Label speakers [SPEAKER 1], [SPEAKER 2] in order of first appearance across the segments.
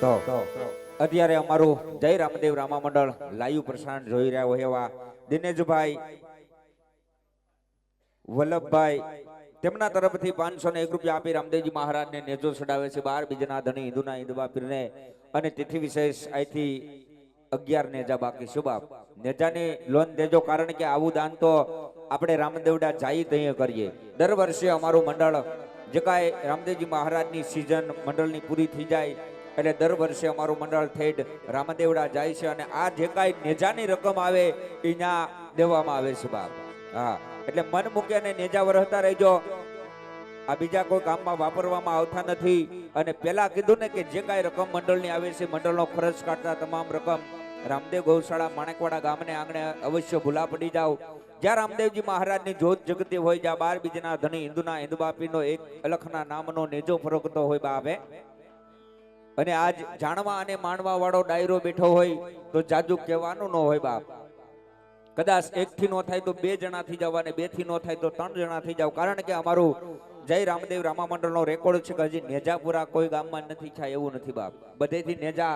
[SPEAKER 1] તો અત્યારે અમારું જય રામદેવ રામા મંડળ લાઈવ પ્રસારણ જોઈ રહ્યા હોય એવા દિનેશભાઈ વલ્લભભાઈ તેમના તરફથી 501 રૂપિયા આપી રામદેવજી મહારાજને નેજો ચડાવે છે 12 બીજના ધણી હિન્દુના હિન્દુબા પીરને અને તિથિ વિશેષ અહીંથી 11 નેજા બાકી છે બાપ નેજાની લોન દેજો કારણ કે આવું દાન તો આપણે રામદેવડા જાય તઈએ કરીએ દર વર્ષે અમારું મંડળ જે કાંઈ રામદેવજી મહારાજની સિઝન મંડળની પૂરી થઈ જાય એટલે દર વર્ષે અમારું મંડળ થેડ રામદેવડા જાય છે અને આ જે કાંઈ નેજાની રકમ આવે એ ત્યાં દેવામાં આવે છે બાપ હા એટલે મન મૂકે અને નેજા વરહતા રહેજો આ બીજા કોઈ કામમાં વાપરવામાં આવતા નથી અને પેલા કીધું ને કે જે કાંઈ રકમ મંડળની આવે છે મંડળનો ખર્ચ કાઢતા તમામ રકમ રામદેવ ગૌશાળા માણેકવાડા ગામને આંગણે અવશ્ય ભૂલા પડી જાવ જ્યાં રામદેવજી મહારાજની જોત જગતી હોય જ્યાં 12 બીજના ધણી હિન્દુના હિન્દુબાપીનો એક અલખના નામનો નેજો ફરકતો હોય બાપે અને આજ જાણવા અને માણવા વાળો ડાયરો બેઠો હોય તો જાજુ કહેવાનું ન હોય બાપ કદાચ 1 થી નો થાય તો 2 જણા થઈ જાવ અને 2 થી નો થાય તો 3 જણા થઈ જાવ કારણ કે અમારું જય રામદેવ રામા મંડળનો રેકોર્ડ છે કે હજી નેજાપુરા કોઈ ગામમાં નથી થાય એવું નથી બાપ બધેથી નેજા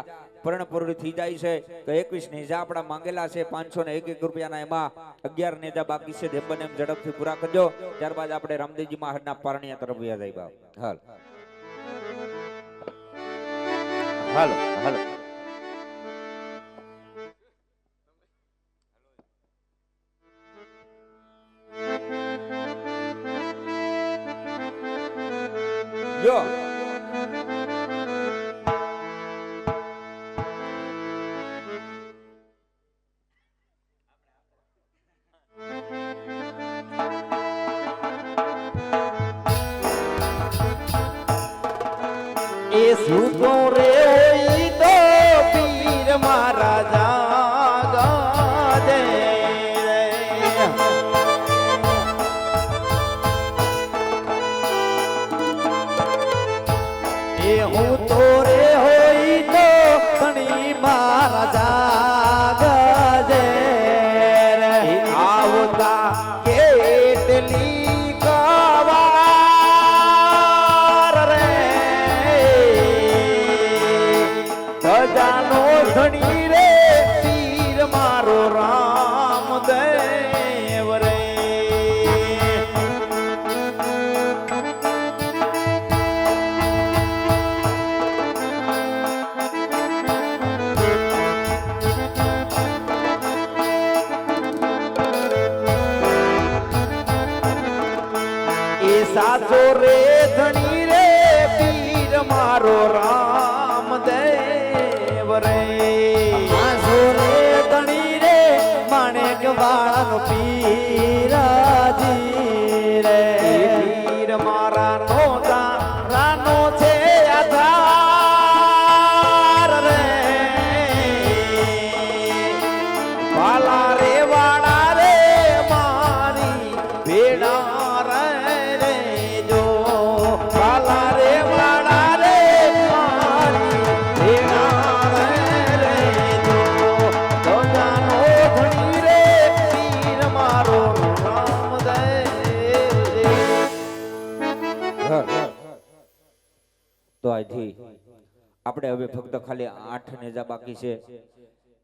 [SPEAKER 1] પૂરી થઈ જાય છે તો 21 નેજા આપણા માંગેલા છે 501 રૂપિયાના એમાં 11 નેજા બાકી છે જેમ બને એમ ઝડપથી પૂરા કરજો ત્યારબાદ આપણે રામદેવજી મહારાજના પારણિયા તરફ વ્યા જાય બાપ હાલો હાલો yo
[SPEAKER 2] એ સુતો રે ઈ તો પીર મારા જાગદે એ હું તો રે હોઈ તો ધણી મારા જાગદે રે આવતા કેટલી કવાર રે સજાનો ધણી રે પીર મારો રામદેવ રે એ સાચો રે ધણી રે પીર મારો રામદેવ રે સાચો રે ધણી રે માણેક વાળાનો પીરાજી રે પીર મારા નો રાનો છે આધાર રે વાલા રે વાળા રે મારી ભેડા રે જો વાલા રે વાળા રે મારી ભેડા રે જો તો જાનો ધણી રે પીર મારો રામદેવ
[SPEAKER 1] તો અહીંથી આપણે હવે ફક્ત ખાલી 8 નેજા બાકી છે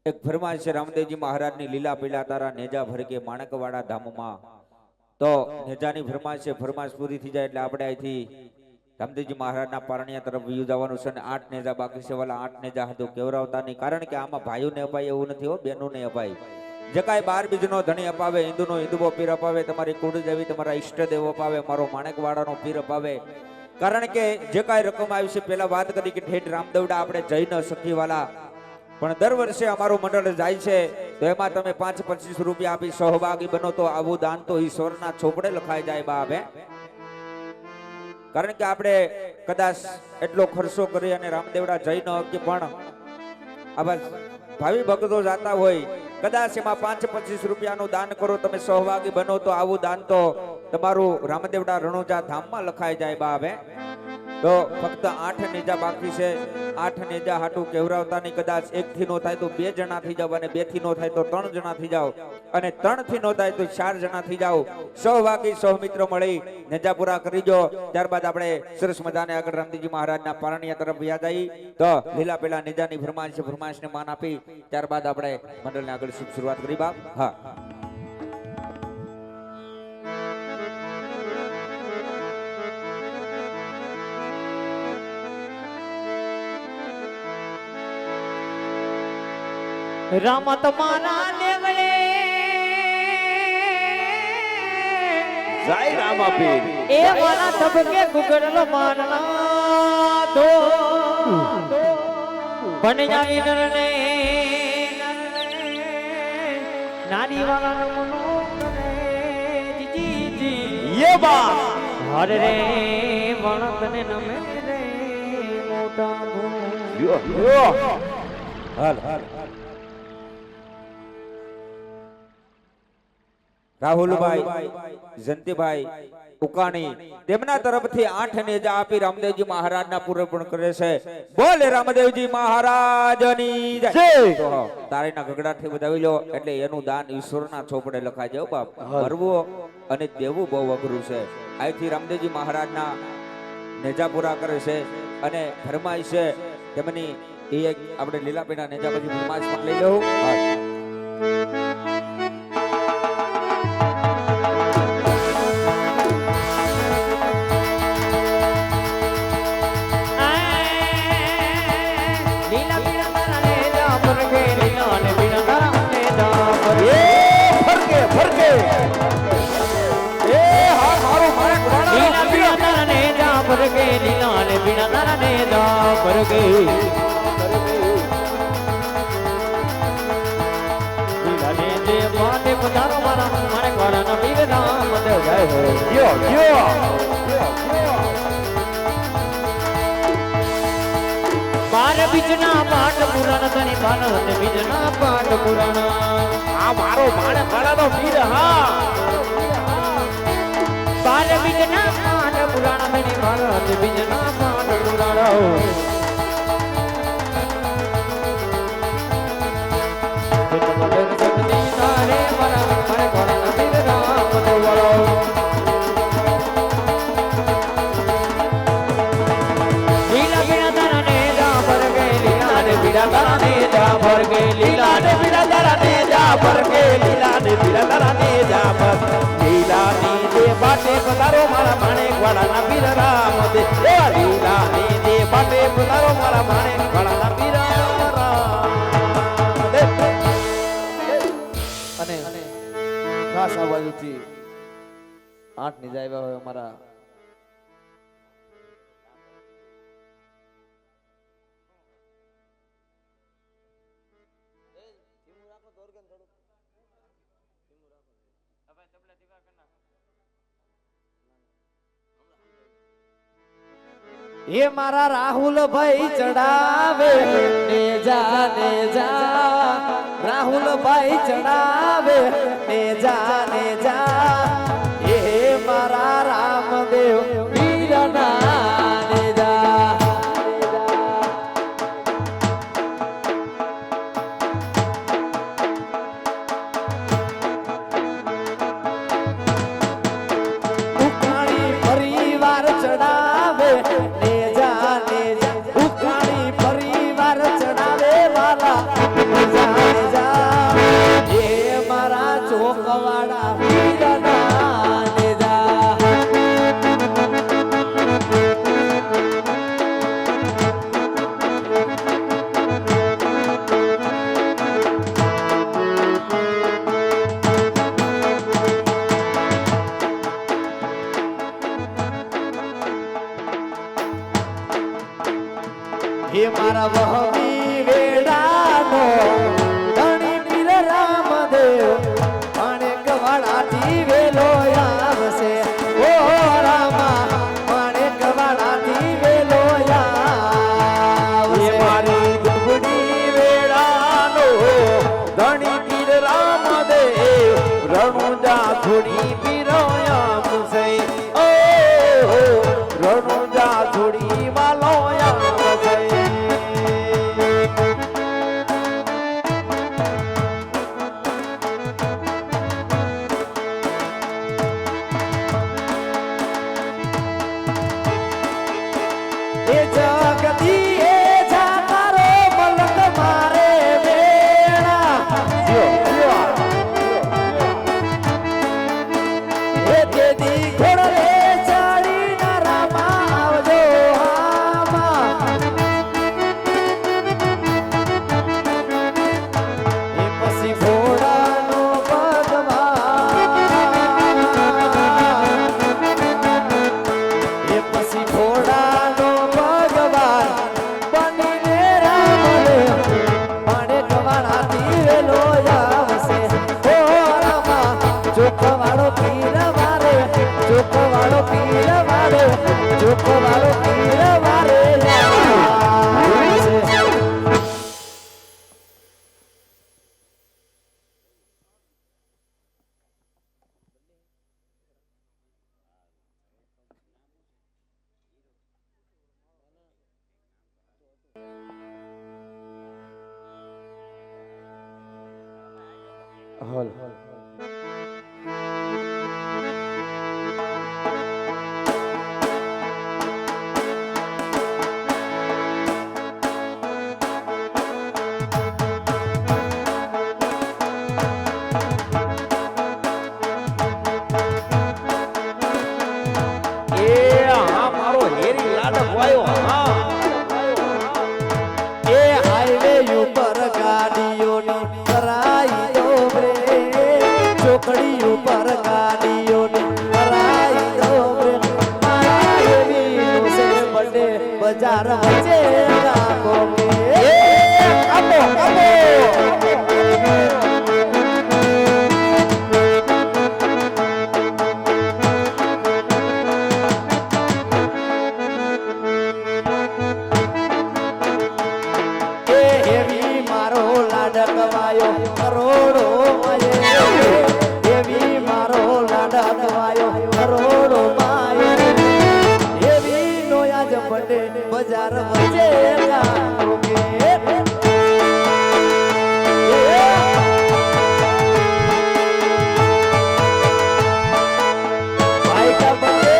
[SPEAKER 1] એક ફરમાઈશ છે રામદેવજી મહારાજની લીલા પીલા તારા નેજા ભરકે માણકવાડા ધામમાં તો નેજાની ફરમાઈશ છે ફરમાઈશ પૂરી થઈ જાય એટલે આપણે અહીંથી રામદેવજી મહારાજના પારણિયા તરફ વ્યુ જવાનું છે અને 8 નેજા બાકી છે વાલા 8 નેજા હતું કેવરાવતા નહીં કારણ કે આમાં ભાઈઓને અપાય એવું નથી હો બહેનોને અપાય જે કાંઈ 12 બીજનો ધણી અપાવે હિન્દુનો હિન્દુબો પીર અપાવે તમારી કુળદેવી તમારા ઈષ્ટદેવ અપાવે મારો માણેકવાડાનો પીર અપાવે કારણ કે જે કાંઈ રકમ આવી છે પેલા વાત કરી કે ઠેઠ રામદેવડા આપણે જઈ ન શકીએ વાલા પણ દર વર્ષે અમારું મંડળ જાય છે તો એમાં તમે 5-25 રૂપિયા આપી સહભાગી બનો તો આવું દાન તો ઈશ્વરના ચોપડે લખાઈ જાય બાપ કારણ કે આપણે કદાચ એટલો ખર્ચો કરી અને રામદેવડા જઈ ન શકીએ પણ આવા ભાવિ ભક્તો જાતા હોય કદાચ એમાં 5-25 રૂપિયાનું દાન કરો તમે સહભાગી બનો તો આવું દાન તો તમારું રામદેવડા રણોજા ધામમાં લખાઈ જાય બાપ તો ફક્ત 8 નેજા બાકી છે. 8 નેજા હાટું કેવરાવતાની કદાચ 1 થી નો થાય તો 2 જણા થઈ જાવ, અને 2 થી નો થાય તો 3 જણા થઈ જાવ, અને 3 થી નો થાય તો 4 જણા થઈ જાવ. સૌભાગી સૌ મિત્રો મળી નેજા પૂરા કરી જો. ત્યારબાદ આપણે સરસ મજાને આગળ રામદેવજી મહારાજના પારણિયા તરફ વ્યા જઈ. તો લીલા પેલા નેજાની ફરમાઈશને માન આપી ત્યારબાદ આપણે મંડળને આગળ શુભ શરૂઆત કરી બાપ. હા
[SPEAKER 2] રામ તમારા લેવલે
[SPEAKER 3] જય રામાપીર.
[SPEAKER 2] એ મારા તબકે ગુગળલો મારના દો બન જાવી નરને નારી વાળા મનો કરે જીજી
[SPEAKER 3] યે બા
[SPEAKER 2] હરે રે વણતને નમે રે મોટા ભૂ
[SPEAKER 3] યો
[SPEAKER 1] હાલ રાહુલભાઈ જયંતિભાઈ ઉકાણી તેમના તરફથી 8 નેજા આપી રામદેવજી મહારાજના પૂર્ણ કરે છે. બોલે રામદેવજી મહારાજની જય. તો તારીના ગગડાથી વધાવી લો એટલે એનું દાન ઈશ્વરના ચોપડે લખાય છે બાપ. ભરવું અને દેવું બહુ અઘરું છે. અહીંથી રામદેવજી મહારાજના નેજા પૂરા કરે છે અને ફરમાય છે તેમની એક આપણે લીલાપીના નેજા પછી ફરમાઈશ પણ લઈ લઉં.
[SPEAKER 2] બાર બીજના પાઠ પુરાણ તને બાર બીજના પાઠ પુરાણ
[SPEAKER 3] આ મારો માણે માળાનો વીર. હા
[SPEAKER 2] બાર બીજના પાઠ પુરાણ તને બાર બીજના પાઠ પુરાણ
[SPEAKER 3] લીલા ને પીળા તારા ને જા પર કે લીલા ને પીળા તારા ને જા પર લીલા ની જે બાટે પધારો મારા માણેક વાળાના પીર રામ દે. લીલા ની જે બાટે પધારો મારા માણેક વાળાના પીર રામ દે. અને ખાસ આ બાજુથી 8 ની જાય હોય અમારા
[SPEAKER 2] એ મારા રાહુલ ભાઈ ચડાવે ને જા રાહુલ ભાઈ ચડાવે ને જા એ મારા રામદેવ વીરના ને જા ઉકાળી પરિવાર ચડાવે ચોકવાડા વીરના ને જા હે મારા વહવી વેડાનો ધણી પીર રામદેવ માણેકવાડાથી વેલો આવશે. ઓ રામા માણેકવાડાથી વેલો આવશે.
[SPEAKER 3] મારી દુબડી વેળાનો ધણી પીર રામદેવ રણુજા થોડી પીરો આવશે. ઓ રણુજા થોડી દુઃખ વાળો પીર વારે આવે છે. હલ ચોકડી ઉપર ગાડીઓની ભરાઈ દો રે. મારા દેવીનો છે બર્થડે બજાર વચ્ચે રાખો કે કાપો કાપો. કરોડો એવી મારો લાડા દવાયો કરોડો માયો એવી નો આજ બડે બજાર વચ્ચે ગાતો કે ભાઈ કા બડે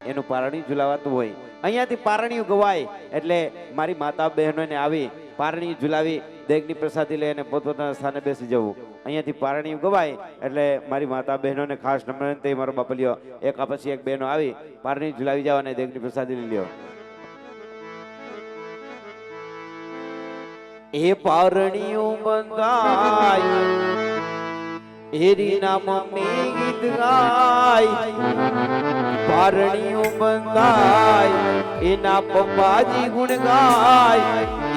[SPEAKER 3] એનું પારણિયું ઝુલાવાતું હોય. અહીંયાથી પારણિયું ગવાય એટલે મારી માતા બહેનોને આવી પારણિયું ઝુલાવી દેગની પ્રસાદી લઈને પોતપોતાના સ્થાને બેસી જવું. અહીંયાથી પારણિયું ગવાય એટલે મારી માતા બહેનોને ખાસ નમ્રતાથી મારો બાપલિયો એક પછી એક બહેનો આવી પારણિયું ઝુલાવી જાવ અને દેગની પ્રસાદી લઈ લ્યો. એ પારણિયું બંધાય હેરી ના મમ્મી ગીત ગાય પારણિયું બંધાય એના પપ્પાજી ગુણ ગાય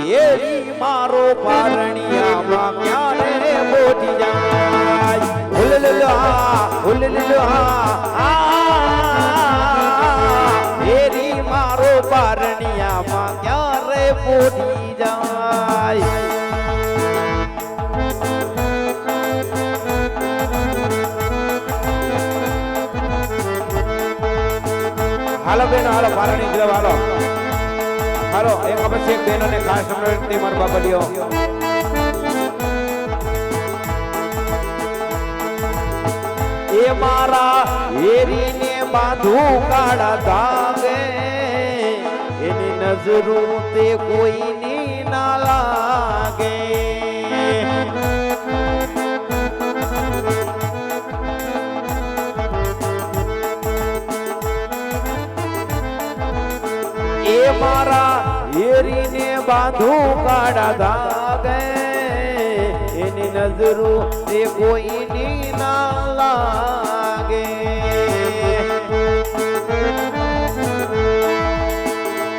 [SPEAKER 3] હેરી મારો પારણિયામાં ક્યારે બોટી જાય હેરી મારો પારણિયામાં ક્યારે બોટી જાય. હાલો બેનો હાલો પારણી જવા હાલો હાલો એક પછી એક બહેનોને ખાસ નમ્રતાથી મારો બાપલિયો એ મારા હેરીને બાંધું કાળા ધાગે એની નજરું તે કોઈની ના લાગે. એ મારા હેરીને બાંધું કાળા ધાગે એની નજરું તે કોઈની ના લાગે.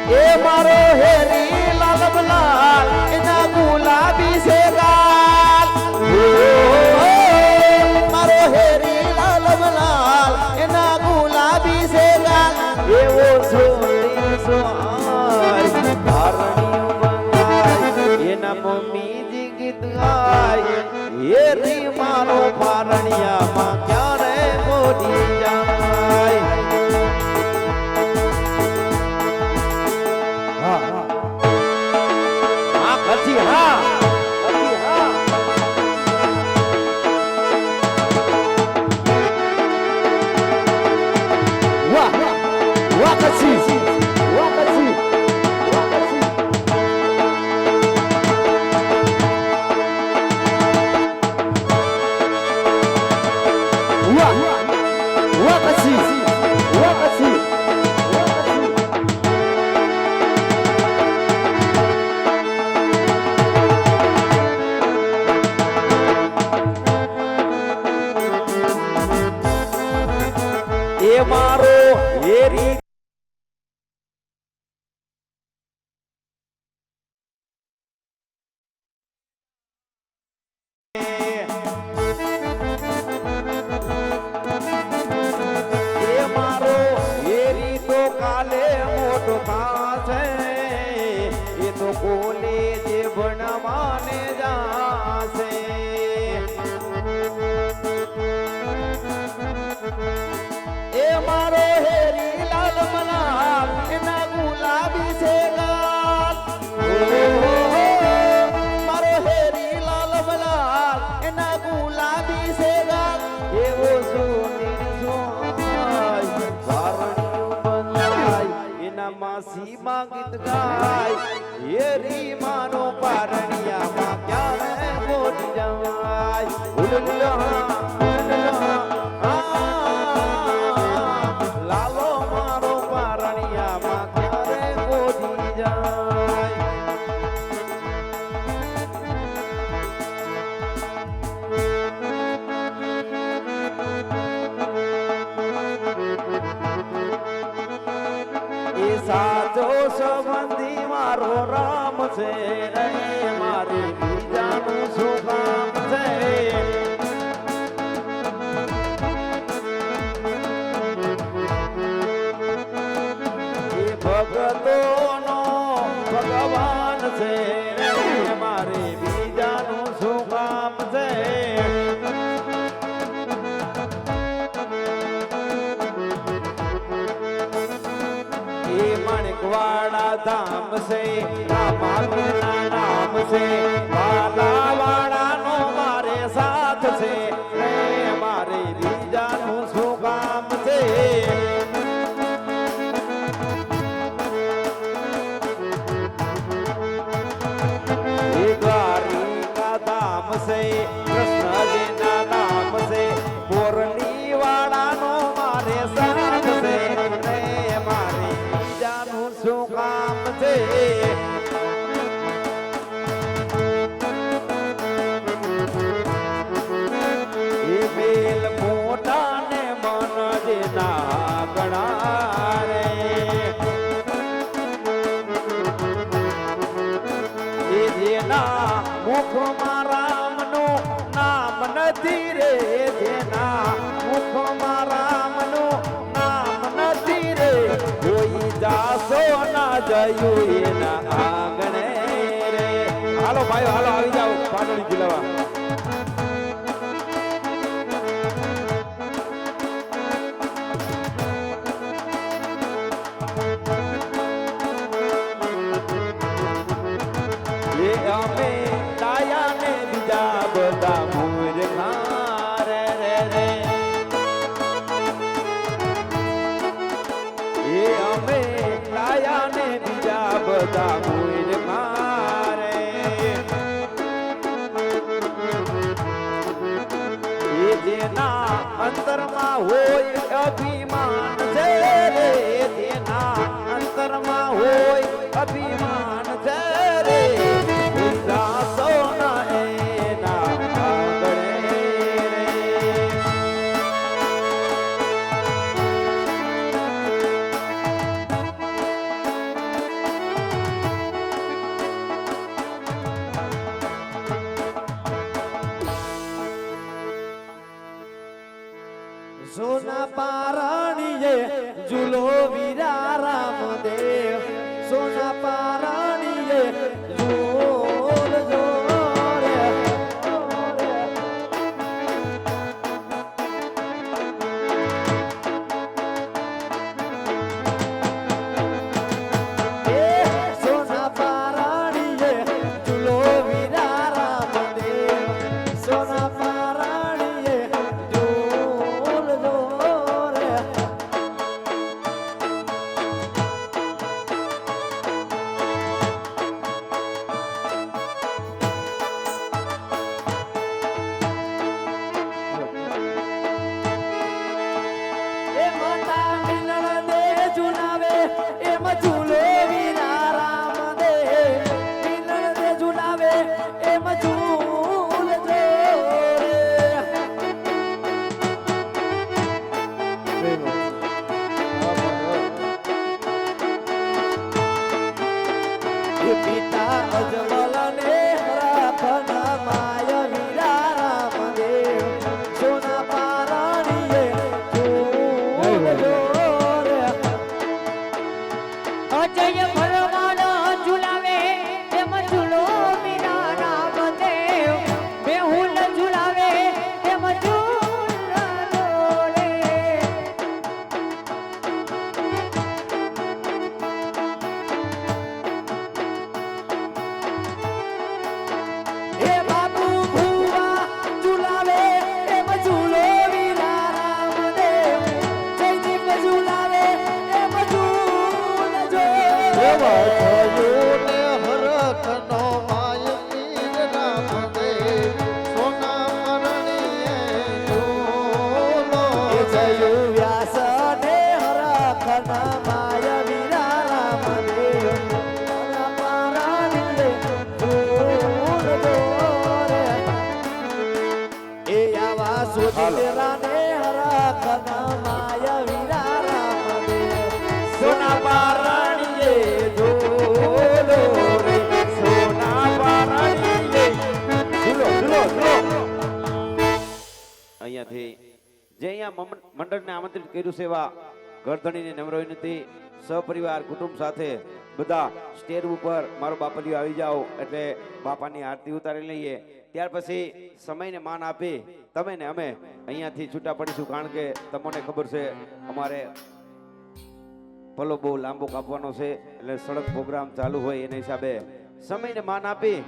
[SPEAKER 3] એ મારો હેરી લાલમલાલ એના ગુલાબી છે ગાલ મારો હેરી લાલમલાલ એના ગુલાબી છે ગાલ એવો સોની સોય ભારણીઓ મંગાય એના મમ્મી જી ગીત ગાય હેરી મારો ભારણિયામાં ક્યારે મોડી જાય પછી હા વાહ વાહ પછી વાહ પછી વાહ વાહ પછી વાહ પછી એ મારો હેરી એ મારો હેરી તો કાલે મોટો થાશે એ તો કોલેજ ભણવાને જાશે એ મારો હેરી લાલ મલાલ એના ગુલાબી છે ગાલ મારો હેરી લાલ મલાલ એના ગુલાબી છે ગાલ એવો સોની સોય ભારણીઓ બંધાય એના માસી માં ગીત ગાય હેરી માનો પારણિયામાં ક્યારે મોટી જવાય ઉલલ્યા લાલો મારો પારણિયામાં ક્યારે મોટી જાય એ સાચો સંબંધી મારો રામ છે રે મારી બીજાનું શું કામ છે એ ભગતોનો ભગવાન છે રે મારે બીજાનું શું કામ છે એ મણકવાડા ધામ છે રામાના નામ છે વાલાવાડાનો મારે સાથ છે રે મારે બીજાનું શું કામ છે એ દ્વારિકા ધામ છે કૃષ્ણજીના નામ છે મોરલી વાળાનો મારે સાથ છે રે મારે બીજાનું શું કામ છે એ બેલ મોટા ને મન જે નાગણા રે એ જેના મુખમાં રામનું નામ નથી રે જેના મુખમાં રામનું નામ નથી રે કોઈ જાસો ના જયું એના આંગણે રે હાલો ભાઈઓ હાલો આવી જાઓ પાટડી જિલ્લામાં એ અમે ડાયા ને બીજા બધા મૂર્ખા રે રે રે એ અમે ડાયા ને બીજા બધા મૂર્ખા રે એ જેના અંતરમાં હોય અભિમાન છે રે જેના અંતરમાં હોય અભિમાન છે રે જાસો ના એના આંગણે રે પિતા અજમલને રાખના માય વીરા રામદેવ સોના પારણીએ જોજો રે
[SPEAKER 2] અજય ભરવાડ ઝુલાવે એમ ઝૂલો મીરા રામદેવ બેહુલ ઝુલાવે એમ ઝૂલનો રે
[SPEAKER 3] હે બાપુ ભુવા ઝુલાવે એમ ઝૂલો વીરા રામદેવ જયદીપ ઝુલાવે એમ ઝૂલજો
[SPEAKER 4] દેવયોને હરખનો માય વીર રામદેવ સોના પરણીએ ઝૂલો
[SPEAKER 3] એ જયુ વ્યાસ ને હરખના માય વીરા રામદેવ સોના પારણીએ ઝૂલજો રે એ આવા સુધીરાને હરખના માય વીરા રામદેવ સોના પારણીએ ઝૂલો રે સોના પારણીએ ઝૂલો ઝૂલો ઝૂલો
[SPEAKER 1] અહીંયાથી જે અહીંયા મંડળને આમંત્રિત કર્યું છે એવા ગરધણીને નમ્ર વિનંતી સપરિવાર કુટુંબ સાથે બધા સ્ટેજ ઉપર મારો બાપલિયો આવી જાઓ એટલે બાપાની આરતી ઉતારી લઈએ. ત્યાર પછી સમયને માન આપી તમે ને અમે અહીંયાથી છૂટા પડીશું, કારણ કે તમને ખબર છે અમારે પલો બહુ લાંબો કાપવાનો છે એટલે સડક પ્રોગ્રામ ચાલુ હોય એના હિસાબે સમયને માન આપી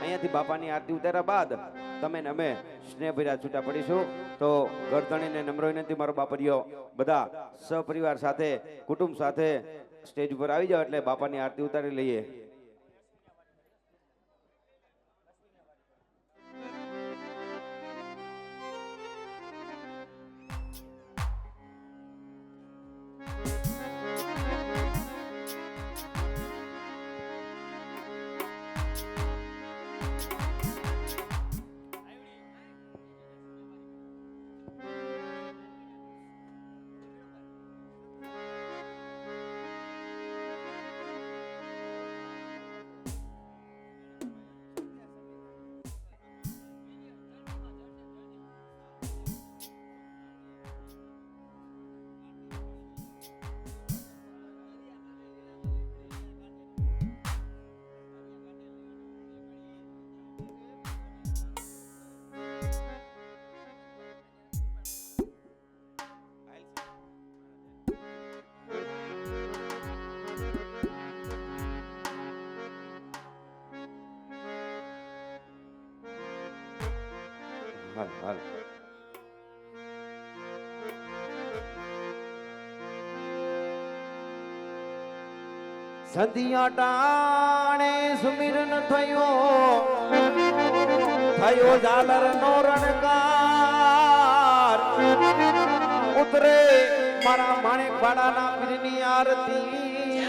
[SPEAKER 1] અહીંયાથી બાપાની આરતી ઉતાર્યા બાદ તમે ને અમે સ્નેહભર્યા છૂટા પડીશું. તો ગરધણીને નમ્ર વિનંતી મારો બાપરિયો બધા સપરિવાર સાથે કુટુંબ સાથે સ્ટેજ ઉપર આવી જાઓ એટલે બાપાની આરતી ઉતારી લઈએ. હાલ હાલ
[SPEAKER 3] સંધિયા ટાણે સુમિરન થયો ઝાલર નો રણકાર ઉતરે મારા માણેક વાડાના પીરની આરતી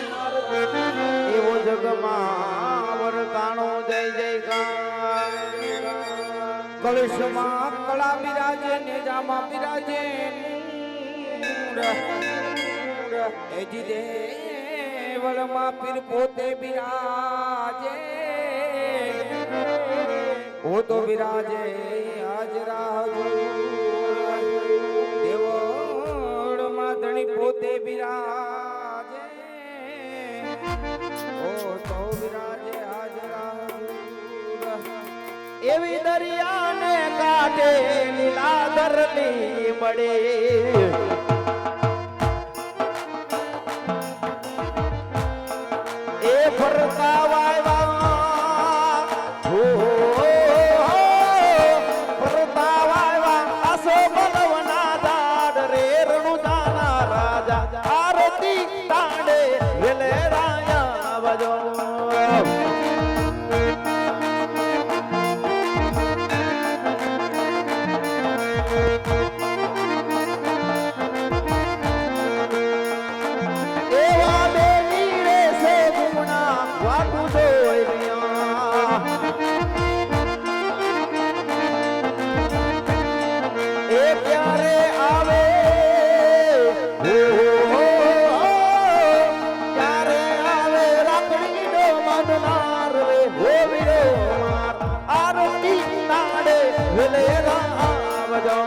[SPEAKER 3] એવો જગમાં વરતાણો જય જયકાર કળશમાં કળા બિરાજે નેજામાં બિરાજે એજી દેવળમાં પીર પોતે બિરાજે ઓ તો બિરાજે હાજરા દેવળમાં ધણી પોતે બિરાજે ઓ તો બિરાજે હાજરા એવી દરિયાને કાંઠે લીલાધર લીમડે એ ફરતા વાયવા ફરતા વાયવા આસો બલવના દાડ રે રણુજાના રાજા આરતી તાંડે વેલે રાયા બજો Madonna છેલ્લે આવજો.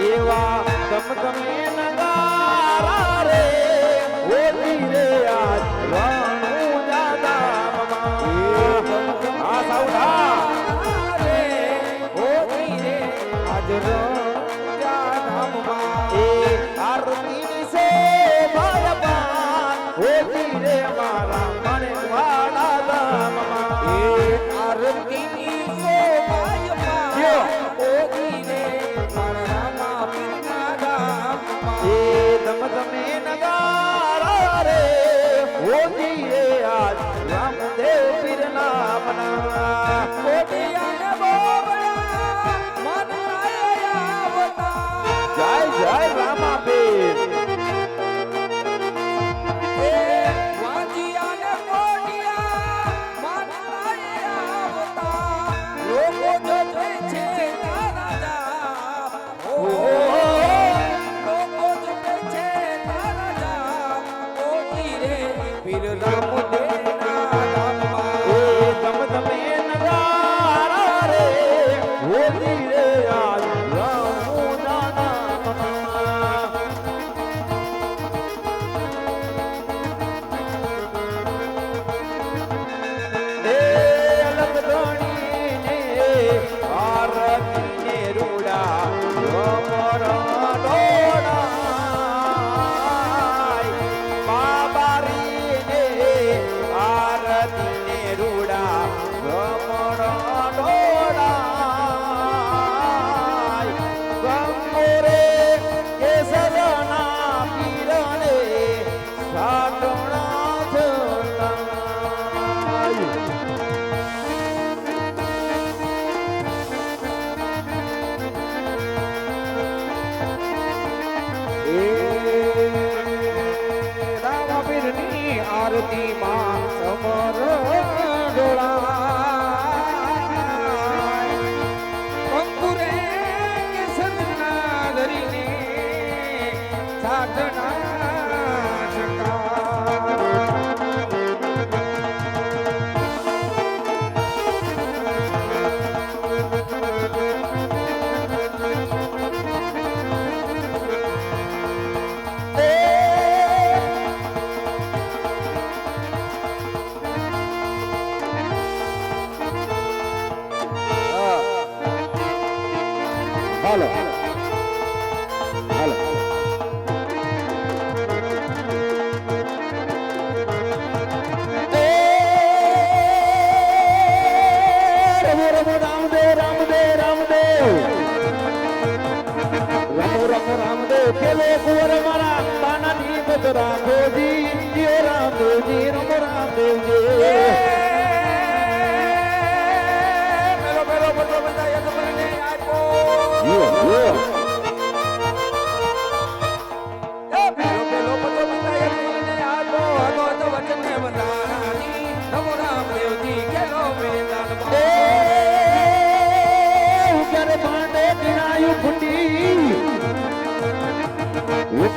[SPEAKER 3] એવા ગમગમે નગારા રે હોતી રે આજ રણુ દાદામાં. આ સૌધા રે હોતી રે આજ રણુ દાદામાં. એ આરતીની શોભાયમાન હોતી રે મારા મણવાડા ધામમાં. એ આરતીની શોભાયમાન હોતી રે એ ધમધમે નગારા રે હોતી રે આજ રામદેવ પીરના મના. કોટિયાને બોબડા મન આવતા. જય જય રામાપીર. એ વાંજિયાને કોટિયા મન આવતા. લોકો જો છે તારા જા. પીર રામદેવના ધામમાં. એ ધમધમે નગારા રે હોતી રે આજ રામુના નામમાં. એ અલગ ધણીને આરતીને રૂડા રમરા ડોળા. આરતીને રૂડા રમણા ડોળાય. ગંગોરે કેસરના પીરને સાટણા જણાય. એ રામાપીરની આરતીમાં સમર ડોળાય. કંકુરે કેસરના ધરીને સાધના હાલો હાલો. રમો રમો રામદેવ રામદેવ રામદેવ. રમો રમો રામદેવ. પેલો કુંવર મારા બાનાની મત રાખોજી. જીઓ રામદેવજી રમો રામદેવજી. મેલો મેલો બધો બધા એક મને આપો.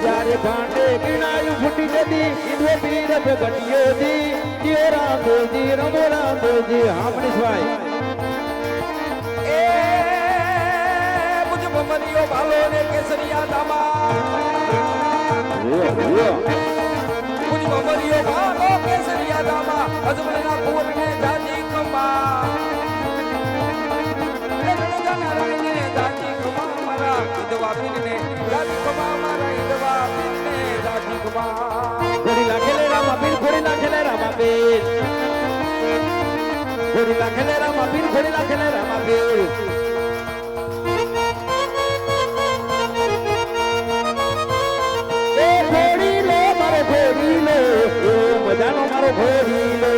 [SPEAKER 3] જ્યારે ભાંડે ગીણાયું ફૂટી જતી ઇન્દ્ર પીર ઘટીયો દી. જીઓ રામદેવજી રમો રામદેવજી. હામણીશભાઈ એ મુજ બમરીઓ ભાલો ને કેસરિયા દામા. મુજ બમરીઓ ભાલો કેસરિયા દામા. અજમલના કોટ ને જાજી કંબા. નારાયણ જાજી કંબા મારા વિધવા પીરને જાજી કંબા મારા વિધવા પીરને જાજી કંબા. ઘોડી લાખેલે રામાપીર ઘોડી લાખેલે રામાપીર. ઘોડી લાખેલે રામાપીર ઘોડી લાખેલે રામાપીર. એ ઘોડી લો મારો ઘોડી લો. એ મજાનો મારો ઘોડી લો.